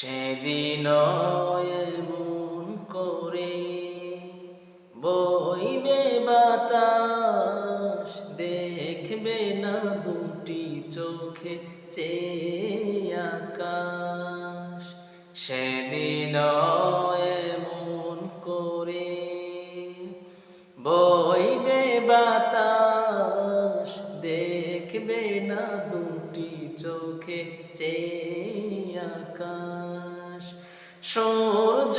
সেদিন এমন করে বইবে বাতাস, দেখবে না দুটি চোখে চেয়ে আকাশ। সেদিন এমন করে বইবে বাতাস, দেখবে না দুটি চোখে চেয়ে আকাশ। সূর্য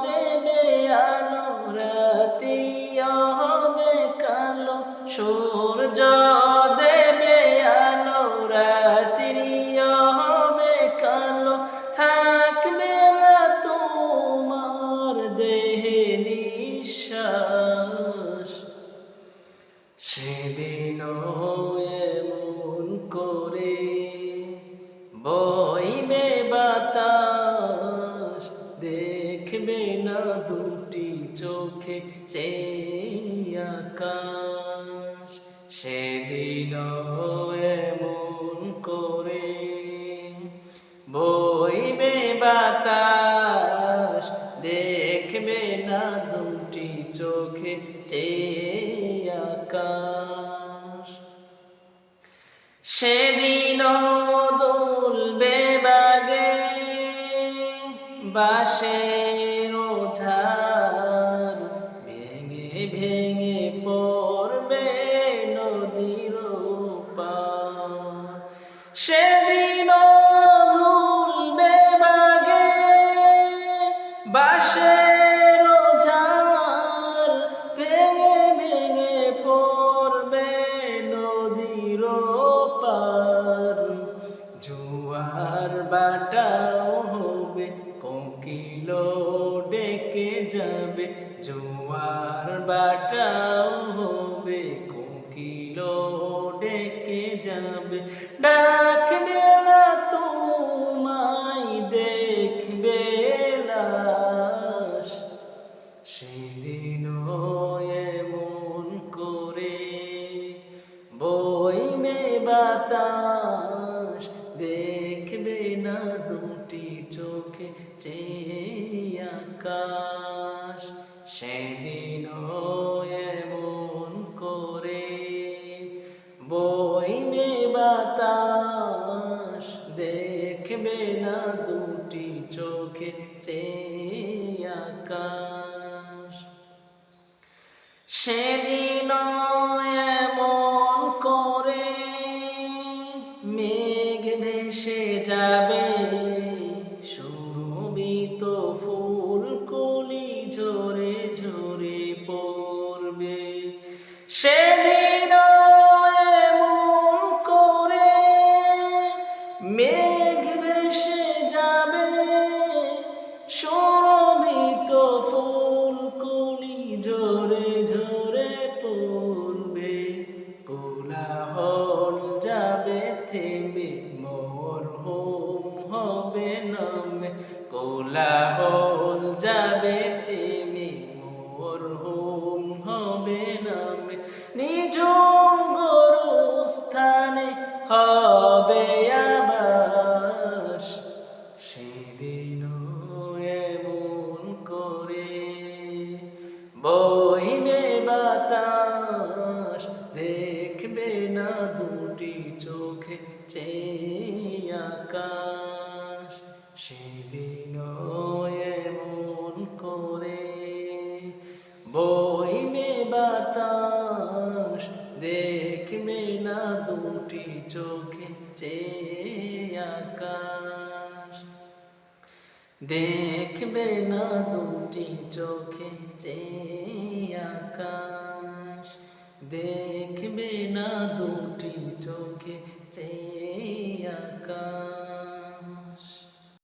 দেবে আলো, রাত্রি হবে কালো। সূর্য দেবে আলো, রাত্রি হবে কালো। থাকবে না তোমার দেহে নিঃশ্বাস। সেদিন এমন করে বইবে বাতাস, দেখবে না দুটি চোখে চেয়ে আকাশ। সেদিন এমন করে বইবে বাতাস, দেখবে না দুটি চোখে চেয়ে আকাশ। সেদিন দুলবে বাগে বাঁশের ঝাড়, ভেঙে ভেঙে পড়বে নদীর পার। সেদিন দুলবে বাগে বাঁশের ঝাড়, ভেঙে ভেঙে পড়বে নদীর পার। জোয়ার বাটাও হবে, কোকিল ডেকে যাবে। জোয়ার বাটাও হবে, কোকিল ডেকে যাবে। ডাকবে না তোমায়, দেখবে লাশ। সেদিন এমন করে বইবে বাতাস, দেখবে না দুটি চোখে চেয়ে আকাশ। সেদিন এমন করে বইবে বাতাস, দেখবে না দুটি চোখে চেয়ে আকাশ। সেদিন এমন করে মেঘ ভেসে যাবে, সুরভিত ফুলকলি ঝরে ঝরে পড়বে। সেদিন এমন করে মেঘ ভেসে যাবে, সুরভিত ফুলকলি ঝরে ঝরে পড়বে। কোলাহল যাবে থেমে, মরহুম হবে নামে। কোলাহল যাবে থেমে, মরহুম হবে নামে। নিঝুম গোরস্থানে হবে আবাস। সেদিন এমন করে বইবে বাতাস, দেখবে না দুটি চোখে চেয়ে আকাশ। সেদিন এমন করে বইবে বাতাস, দেখবে না দুটি চোখে চেয়ে আকাশ। দেখবে না দুটি চোখে চেয়ে আকাশ, দেখবে না দুটি চোখে চেয়ে